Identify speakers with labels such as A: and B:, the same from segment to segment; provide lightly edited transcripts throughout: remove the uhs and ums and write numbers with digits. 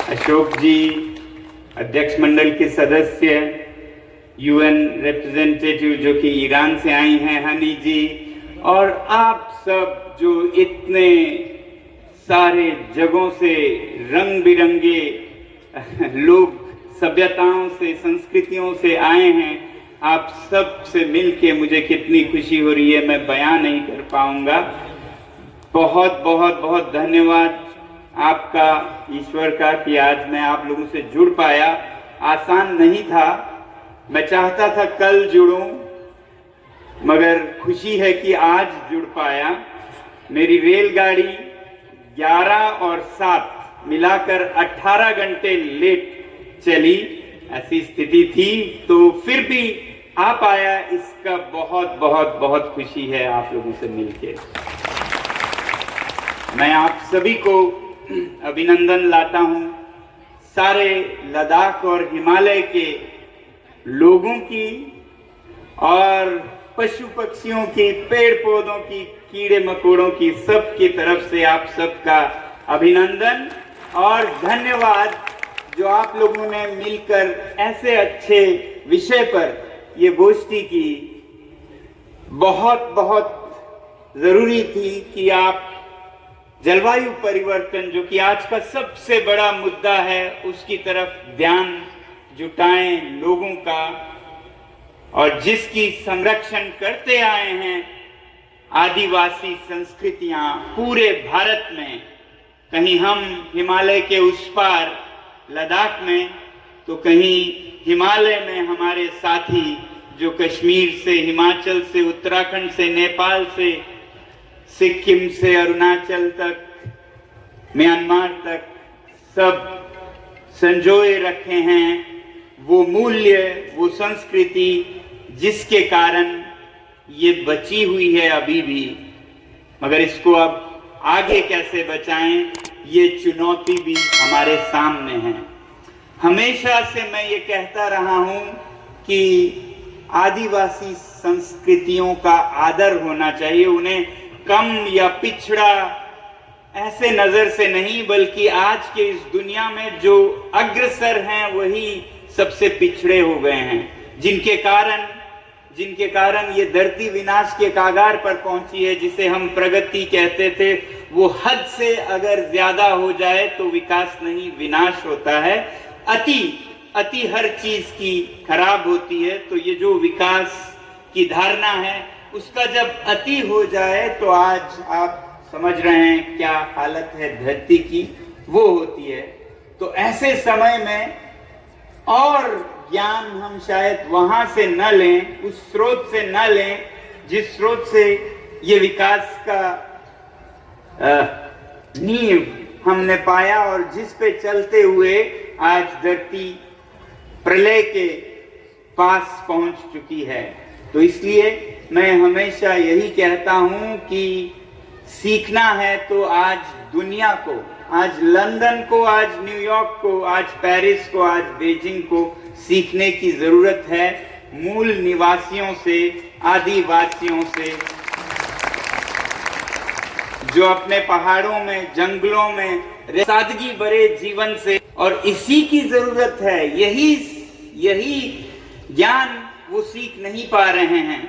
A: अशोक जी, अध्यक्ष मंडल के सदस्य, यूएन रिप्रेजेंटेटिव जो कि ईरान से आई हैं, हनी जी, और आप सब जो इतने सारे जगहों से रंग बिरंगे लोग सभ्यताओं से, संस्कृतियों से आए हैं, आप सब से मिलके मुझे कितनी खुशी हो रही है, मैं बयान नहीं कर पाऊंगा। बहुत बहुत बहुत धन्यवाद आपका, ईश्वर का, कि आज मैं आप लोगों से जुड़ पाया। आसान नहीं था, मैं चाहता था कल जुड़ूं, मगर खुशी है कि आज जुड़ पाया। मेरी रेलगाड़ी 11 और 7 मिलाकर 18 घंटे लेट चली, ऐसी स्थिति थी, तो फिर भी आ पाया। इसका बहुत बहुत बहुत खुशी है आप लोगों से मिलके। मैं आप सभी को अभिनंदन लाता हूं, सारे लद्दाख और हिमालय के लोगों की और पशु पक्षियों की, पेड़ पौधों की, कीड़े मकोड़ों की, सबकी तरफ से आप सबका अभिनंदन और धन्यवाद, जो आप लोगों ने मिलकर ऐसे अच्छे विषय पर ये गोष्ठी की। बहुत बहुत जरूरी थी कि आप जलवायु परिवर्तन, जो कि आज का सबसे बड़ा मुद्दा है, उसकी तरफ ध्यान जुटाएं लोगों का, और जिसकी संरक्षण करते आए हैं आदिवासी संस्कृतियां पूरे भारत में। कहीं हम हिमालय के उस पार लद्दाख में, तो कहीं हिमालय में हमारे साथी जो कश्मीर से, हिमाचल से, उत्तराखंड से, नेपाल से, सिक्किम से अरुणाचल तक, म्यांमार तक, सब संजोए रखे हैं वो मूल्य, वो संस्कृति, जिसके कारण ये बची हुई है अभी भी। मगर इसको अब आगे कैसे बचाएं, ये चुनौती भी हमारे सामने है। हमेशा से मैं ये कहता रहा हूं कि आदिवासी संस्कृतियों का आदर होना चाहिए, उन्हें कम या पिछड़ा ऐसे नजर से नहीं, बल्कि आज के इस दुनिया में जो अग्रसर हैं वही सबसे पिछड़े हो गए हैं, जिनके कारण ये धरती विनाश के कागार पर पहुंची है। जिसे हम प्रगति कहते थे, वो हद से अगर ज्यादा हो जाए तो विकास नहीं, विनाश होता है। अति हर चीज की खराब होती है। तो ये जो विकास की धारणा है, उसका जब अति हो जाए तो आज आप समझ रहे हैं क्या हालत है धरती की, वो होती है। तो ऐसे समय में और ज्ञान हम शायद वहां से न लें, उस स्रोत से न लें जिस स्रोत से ये विकास का नींव हमने पाया, और जिस पे चलते हुए आज धरती प्रलय के पास पहुंच चुकी है। तो इसलिए मैं हमेशा यही कहता हूं कि सीखना है तो आज दुनिया को, आज लंदन को, आज न्यूयॉर्क को, आज पेरिस को, आज बीजिंग को सीखने की जरूरत है। मूल निवासियों से, आदिवासियों से, जो अपने पहाड़ों में, जंगलों में सादगी भरे जीवन से, और इसी की जरूरत है। यही ज्ञान वो सीख नहीं पा रहे हैं,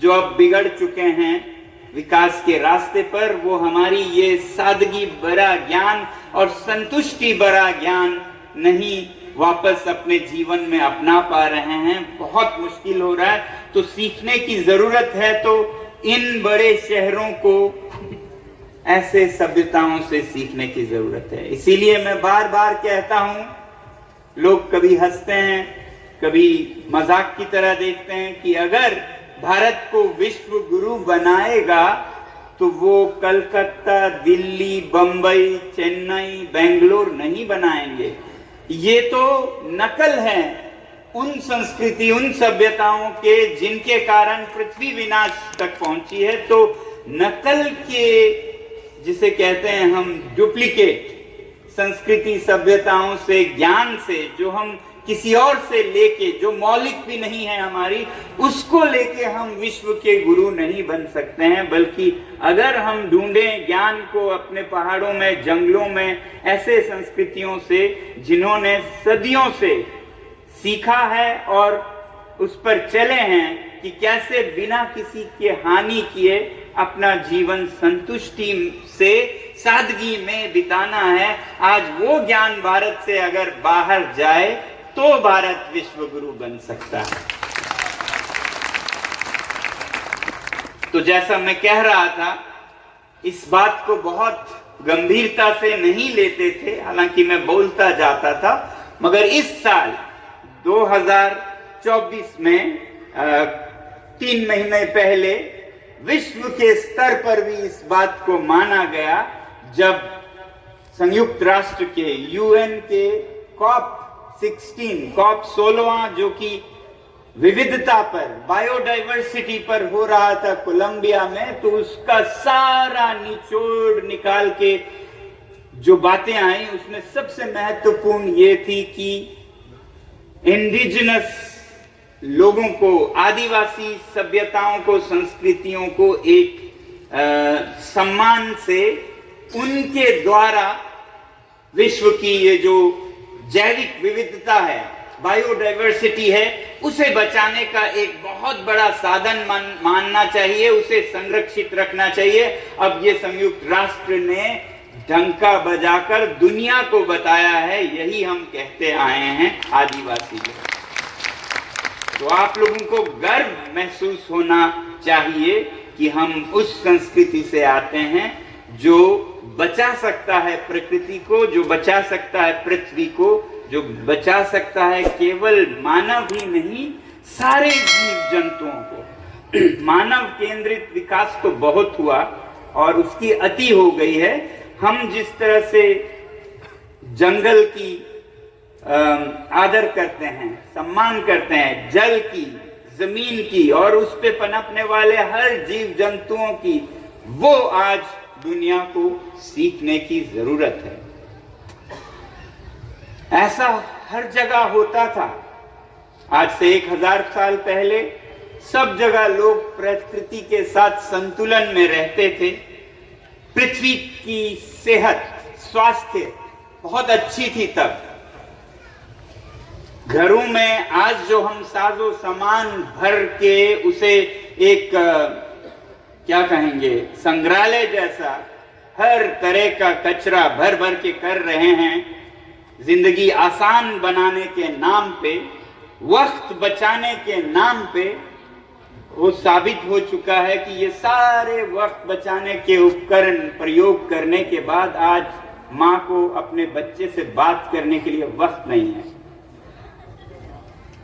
A: जो अब बिगड़ चुके हैं विकास के रास्ते पर। वो हमारी ये सादगी भरा ज्ञान और संतुष्टि भरा ज्ञान नहीं वापस अपने जीवन में अपना पा रहे हैं। बहुत मुश्किल हो रहा है, तो सीखने की जरूरत है। तो इन बड़े शहरों को ऐसे सभ्यताओं से सीखने की जरूरत है। इसीलिए मैं बार बार कहता हूं, लोग कभी हंसते हैं, कभी मजाक की तरह देखते हैं, कि अगर भारत को विश्व गुरु बनाएगा तो वो कलकत्ता, दिल्ली, बंबई, चेन्नई, बेंगलोर नहीं बनाएंगे। ये तो नकल है उन संस्कृति, उन सभ्यताओं के जिनके कारण पृथ्वी विनाश तक पहुंची है। तो नकल के, जिसे कहते हैं हम डुप्लीकेट संस्कृति, सभ्यताओं से, ज्ञान से, जो हम किसी और से लेके, जो मौलिक भी नहीं है हमारी, उसको लेके हम विश्व के गुरु नहीं बन सकते हैं। बल्कि अगर हम ढूंढें ज्ञान को अपने पहाड़ों में, जंगलों में, ऐसे संस्कृतियों से जिन्होंने सदियों से सीखा है और उस पर चले हैं कि कैसे बिना किसी के हानि किए अपना जीवन संतुष्टि से, सादगी में बिताना है, आज वो ज्ञान भारत से अगर बाहर जाए तो भारत विश्व गुरु बन सकता है। तो जैसा मैं कह रहा था, इस बात को बहुत गंभीरता से नहीं लेते थे, हालांकि मैं बोलता जाता था, मगर इस साल 2024 में 3 महीने पहले विश्व के स्तर पर भी इस बात को माना गया, जब संयुक्त राष्ट्र के यूएन के COP 16 जो कि विविधता पर, बायोडाइवर्सिटी पर हो रहा था कोलंबिया में, तो उसका सारा निचोड़ निकाल के जो बातें आई, उसमें सबसे महत्वपूर्ण ये थी कि इंडिजिनस लोगों को, आदिवासी सभ्यताओं को, संस्कृतियों को एक सम्मान से उनके द्वारा विश्व की ये जो जैविक विविधता है, बायोडाइवर्सिटी है, उसे बचाने का एक बहुत बड़ा साधन मानना चाहिए, उसे संरक्षित रखना चाहिए। अब ये संयुक्त राष्ट्र ने डंका बजाकर दुनिया को बताया है, यही हम कहते आए हैं आदिवासी लोग। तो आप लोगों को गर्व महसूस होना चाहिए कि हम उस संस्कृति से आते हैं जो बचा सकता है प्रकृति को, जो बचा सकता है पृथ्वी को, जो बचा सकता है केवल मानव ही नहीं, सारे जीव जंतुओं को। मानव केंद्रित विकास तो बहुत हुआ और उसकी अति हो गई है। हम जिस तरह से जंगल की आदर करते हैं, सम्मान करते हैं, जल की, जमीन की और उस पे पनपने वाले हर जीव जंतुओं की, वो आज दुनिया को सीखने की जरूरत है। ऐसा हर जगह होता था। आज से 1000 साल पहले सब जगह लोग प्रकृति के साथ संतुलन में रहते थे। पृथ्वी की सेहत, स्वास्थ्य बहुत अच्छी थी तब। घरों में आज जो हम साजो सामान भर के उसे एक क्या कहेंगे, संग्रहालय जैसा हर तरह का कचरा भर भर के कर रहे हैं, जिंदगी आसान बनाने के नाम पे, वक्त बचाने के नाम पे, वो साबित हो चुका है कि ये सारे वक्त बचाने के उपकरण प्रयोग करने के बाद आज माँ को अपने बच्चे से बात करने के लिए वक्त नहीं है।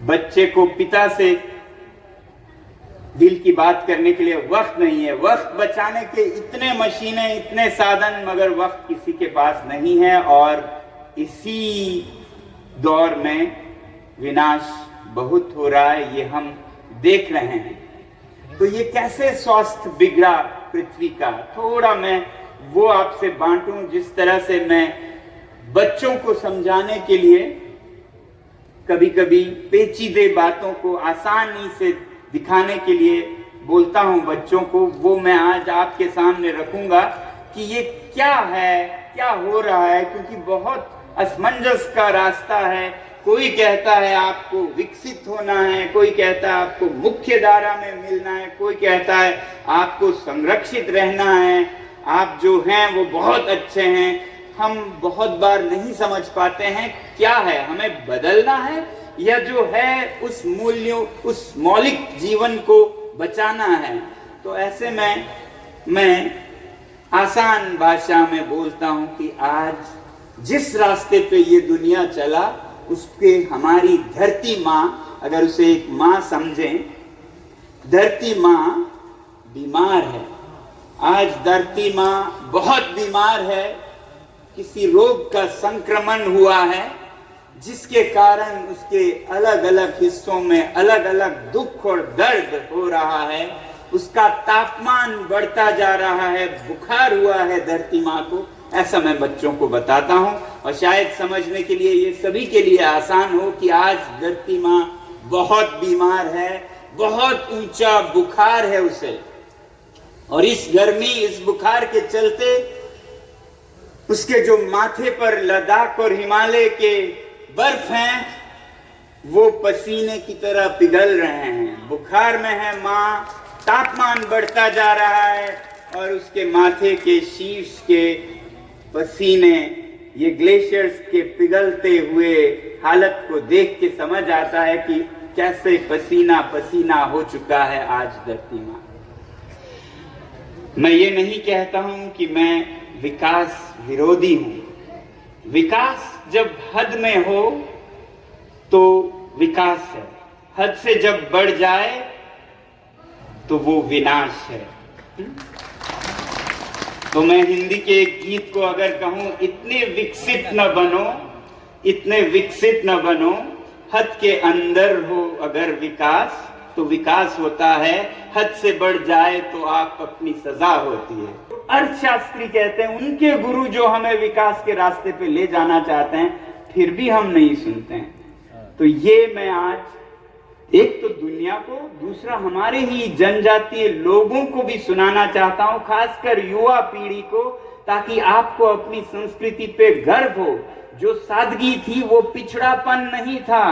A: बच्चे को पिता से दिल की बात करने के लिए वक्त नहीं है। वक्त बचाने के इतने मशीनें, इतने साधन, मगर वक्त किसी के पास नहीं है। और इसी दौर में विनाश बहुत हो रहा है, ये हम देख रहे हैं। तो ये कैसे स्वास्थ्य बिगड़ा पृथ्वी का, थोड़ा मैं वो आपसे बांटूं, जिस तरह से मैं बच्चों को समझाने के लिए कभी कभी पेचीदे बातों को आसानी से दिखाने के लिए बोलता हूं बच्चों को, वो मैं आज आपके सामने रखूंगा कि ये क्या है, क्या हो रहा है, क्योंकि बहुत असमंजस का रास्ता है। कोई कहता है आपको विकसित होना है, कोई कहता है आपको मुख्य धारा में मिलना है, कोई कहता है आपको संरक्षित रहना है, आप जो हैं वो बहुत अच्छे हैं। हम बहुत बार नहीं समझ पाते हैं क्या है, हमें बदलना है या जो है उस मूल्यों, उस मौलिक जीवन को बचाना है। तो ऐसे में मैं आसान भाषा में बोलता हूं कि आज जिस रास्ते पे ये दुनिया चला, उसके हमारी धरती माँ, अगर उसे एक माँ समझें, धरती माँ बीमार है। आज धरती माँ बहुत बीमार है, किसी रोग का संक्रमण हुआ है जिसके कारण उसके अलग अलग हिस्सों में अलग अलग दुख और दर्द हो रहा है। उसका तापमान बढ़ता जा रहा है, बुखार हुआ है धरती माँ को। ऐसा मैं बच्चों को बताता हूँ, और शायद समझने के लिए ये सभी के लिए आसान हो कि आज धरती माँ बहुत बीमार है, बहुत ऊंचा बुखार है उसे, और इस गर्मी, इस बुखार के चलते उसके जो माथे पर लद्दाख और हिमालय के बर्फ हैं वो पसीने की तरह पिघल रहे हैं। बुखार में है माँ, तापमान बढ़ता जा रहा है और उसके माथे के शीर्ष के पसीने, ये ग्लेशियर्स के पिघलते हुए हालत को देख के समझ आता है कि कैसे पसीना पसीना हो चुका है आज धरती माँ। मैं ये नहीं कहता हूं कि मैं विकास विरोधी हूं। विकास जब हद में हो तो विकास है, हद से जब बढ़ जाए तो वो विनाश है। तो मैं हिंदी के एक गीत को अगर कहूं, इतने विकसित न बनो, इतने विकसित न बनो, हद के अंदर हो अगर विकास तो विकास होता है, हद से बढ़ जाए तो आप अपनी सजा होती है। अर्थशास्त्री कहते हैं उनके गुरु जो हमें विकास के रास्ते पे ले जाना चाहते हैं, फिर भी हम नहीं सुनते हैं। तो ये मैं आज एक तो दुनिया को, दूसरा हमारे ही जनजातीय लोगों को भी सुनाना चाहता हूं, खासकर युवा पीढ़ी को, ताकि आपको अपनी संस्कृति पे गर्व हो। जो सादगी थी वो पिछड़ापन नहीं था,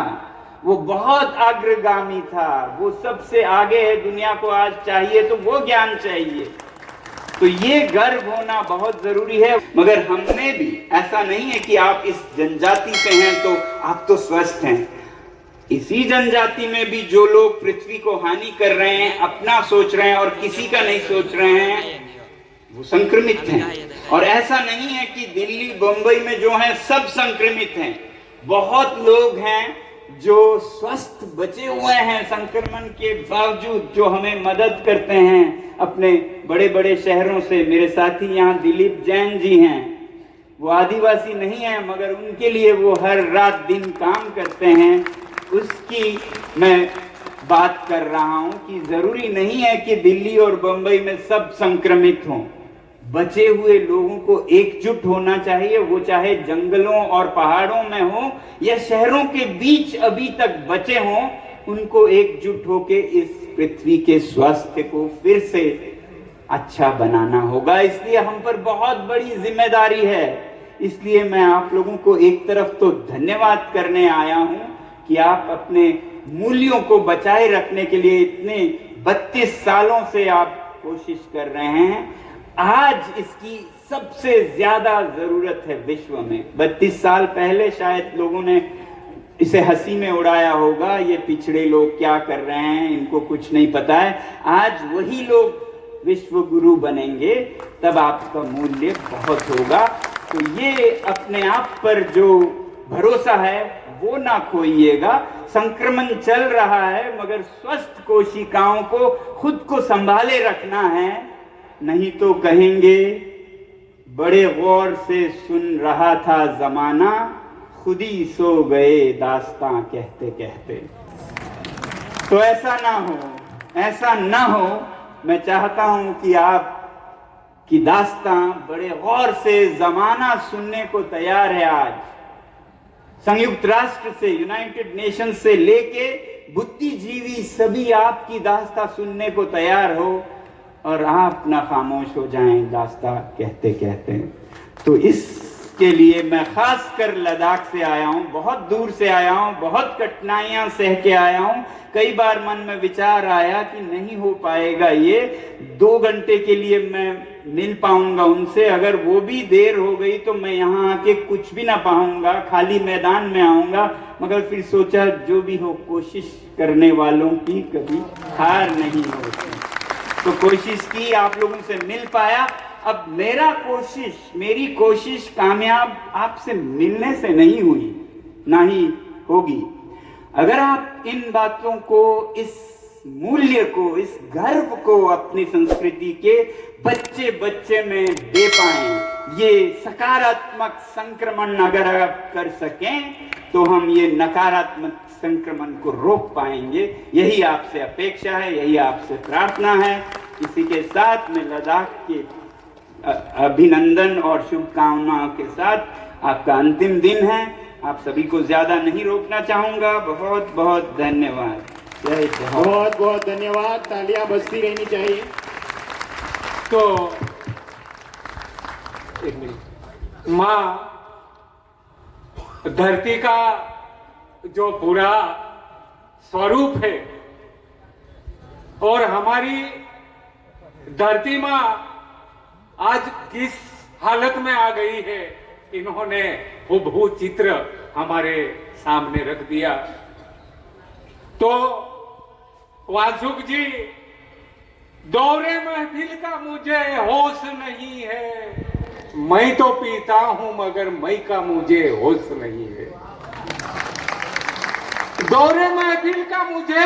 A: वो बहुत अग्रगामी था, वो सबसे आगे है। दुनिया को आज चाहिए तो वो ज्ञान चाहिए, तो ये गर्व होना बहुत जरूरी है। मगर हमने भी, ऐसा नहीं है कि आप इस जनजाति से हैं तो आप तो स्वस्थ हैं। इसी जनजाति में भी जो लोग पृथ्वी को हानि कर रहे हैं, अपना सोच रहे हैं और किसी का नहीं सोच रहे हैं, वो संक्रमित हैं। और ऐसा नहीं है कि दिल्ली बंबई में जो है सब संक्रमित हैं, बहुत लोग हैं जो स्वस्थ बचे हुए हैं संक्रमण के बावजूद, जो हमें मदद करते हैं अपने बड़े बड़े शहरों से। मेरे साथी यहाँ दिलीप जैन जी हैं, वो आदिवासी नहीं है मगर उनके लिए वो हर रात दिन काम करते हैं। उसकी मैं बात कर रहा हूं कि जरूरी नहीं है कि दिल्ली और बंबई में सब संक्रमित हों। बचे हुए लोगों को एकजुट होना चाहिए, वो चाहे जंगलों और पहाड़ों में हो या शहरों के बीच अभी तक बचे हों, उनको एकजुट होके इस पृथ्वी के स्वास्थ्य को फिर से अच्छा बनाना होगा। इसलिए हम पर बहुत बड़ी जिम्मेदारी है। इसलिए मैं आप लोगों को एक तरफ तो धन्यवाद करने आया हूं कि आप अपने मूल्यों को बचाए रखने के लिए इतने 32 सालों से आप कोशिश कर रहे हैं। आज इसकी सबसे ज्यादा जरूरत है विश्व में। 32 साल पहले शायद लोगों ने इसे हंसी में उड़ाया होगा, ये पिछड़े लोग क्या कर रहे हैं, इनको कुछ नहीं पता है। आज वही लोग विश्व गुरु बनेंगे, तब आपका मूल्य बहुत होगा। तो ये अपने आप पर जो भरोसा है वो ना खोइएगा। संक्रमण चल रहा है मगर स्वस्थ कोशिकाओं को खुद को संभाले रखना है, नहीं तो कहेंगे बड़े गौर से सुन रहा था जमाना, खुद ही सो गए दास्तां कहते कहते। तो ऐसा ना हो, ऐसा ना हो। मैं चाहता हूं कि आप की दास्तां बड़े गौर से जमाना सुनने को तैयार है। आज संयुक्त राष्ट्र से, यूनाइटेड नेशन से लेके बुद्धिजीवी सभी आपकी दास्तां सुनने को तैयार हो, और आप ना खामोश हो जाएं दास्तां कहते कहते। तो इसके लिए मैं खास कर लद्दाख से आया हूं, बहुत दूर से आया हूं, बहुत कठिनाइयां सह के आया हूं। कई बार मन में विचार आया कि नहीं हो पाएगा ये, 2 घंटे के लिए मैं मिल पाऊंगा उनसे, अगर वो भी देर हो गई तो मैं यहाँ आके कुछ भी ना पाऊंगा, खाली मैदान में आऊंगा। मगर फिर सोचा जो भी हो, कोशिश करने वालों की कभी हार नहीं होती। तो कोशिश की, आप लोगों से मिल पाया। अब मेरी कोशिश कामयाब आपसे मिलने से नहीं हुई, ना ही होगी। अगर आप इन बातों को, इस मूल्य को, इस गर्व को अपनी संस्कृति के बच्चे बच्चे में दे पाएं, ये सकारात्मक संक्रमण अगर आप कर सकें तो हम ये नकारात्मक संक्रमण को रोक पाएंगे। यही आपसे अपेक्षा है, यही आपसे प्रार्थना है। इसी के साथ मैं लद्दाख के अभिनंदन और शुभकामनाओं के साथ आपका अंतिम दिन है। आप सभी को ज्यादा नहीं रोकना चाहूंगा। बहुत बहुत धन्यवाद। जय जवाहर।
B: बहुत बहुत धन्यवाद। तालियां बजती रहनी चाहिए।
C: तो एक मिनट, माँ धरती का जो पूरा स्वरूप है और हमारी धरती माँ आज किस हालत में आ गई है, इन्होंने हुबहू चित्र हमारे सामने रख दिया। तो वासुक जी, दौरे महफिल का मुझे होश नहीं है, मैं तो पीता हूं मगर मई का मुझे होश नहीं है। दौरे महफिल का मुझे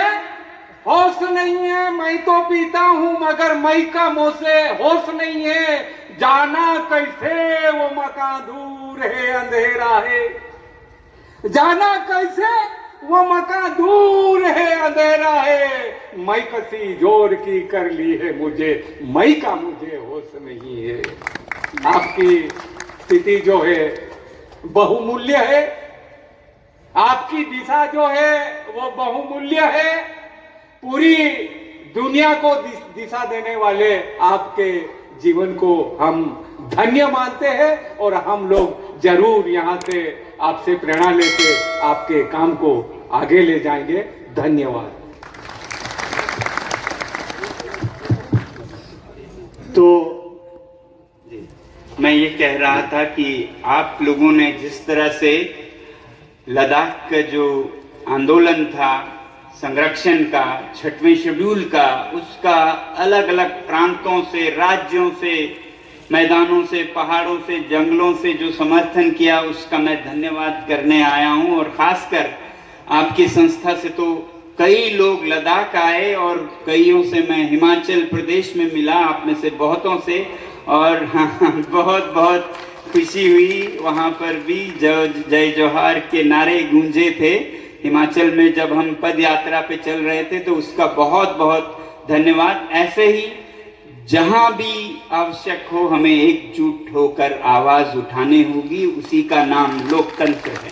C: होश नहीं है, मैं तो पीता हूं मगर मई का मुझे होश नहीं है। जाना कैसे वो मकान दूर है, अंधेरा है। जाना कैसे वो मकान दूर है, अंधेरा है। मई कसी जोर की कर ली है मुझे, मई का मुझे होश नहीं है। आपकी स्थिति जो है बहुमूल्य है, आपकी दिशा जो है वो बहुमूल्य है। पूरी दुनिया को दिशा देने वाले आपके जीवन को हम धन्य मानते हैं और हम लोग जरूर यहाँ से आपसे प्रेरणा लेके आपके काम को आगे ले जाएंगे। धन्यवाद।
B: तो
A: मैं ये कह रहा था कि आप लोगों ने जिस तरह से लद्दाख का जो आंदोलन था संरक्षण का, 6वें शेड्यूल का, उसका अलग अलग प्रांतों से, राज्यों से, मैदानों से, पहाड़ों से, जंगलों से जो समर्थन किया, उसका मैं धन्यवाद करने आया हूं। और खासकर आपकी संस्था से तो कई लोग लद्दाख आए और कईयों से मैं हिमाचल प्रदेश में मिला, आप में से बहुतों से, और बहुत बहुत खुशी हुई। वहाँ पर भी जय जवाहर के नारे गूंजे थे हिमाचल में जब हम पद यात्रा पे चल रहे थे, तो उसका बहुत बहुत धन्यवाद। ऐसे ही जहां भी आवश्यक हो हमें एकजुट होकर आवाज उठानी होगी, उसी का नाम लोकतंत्र है।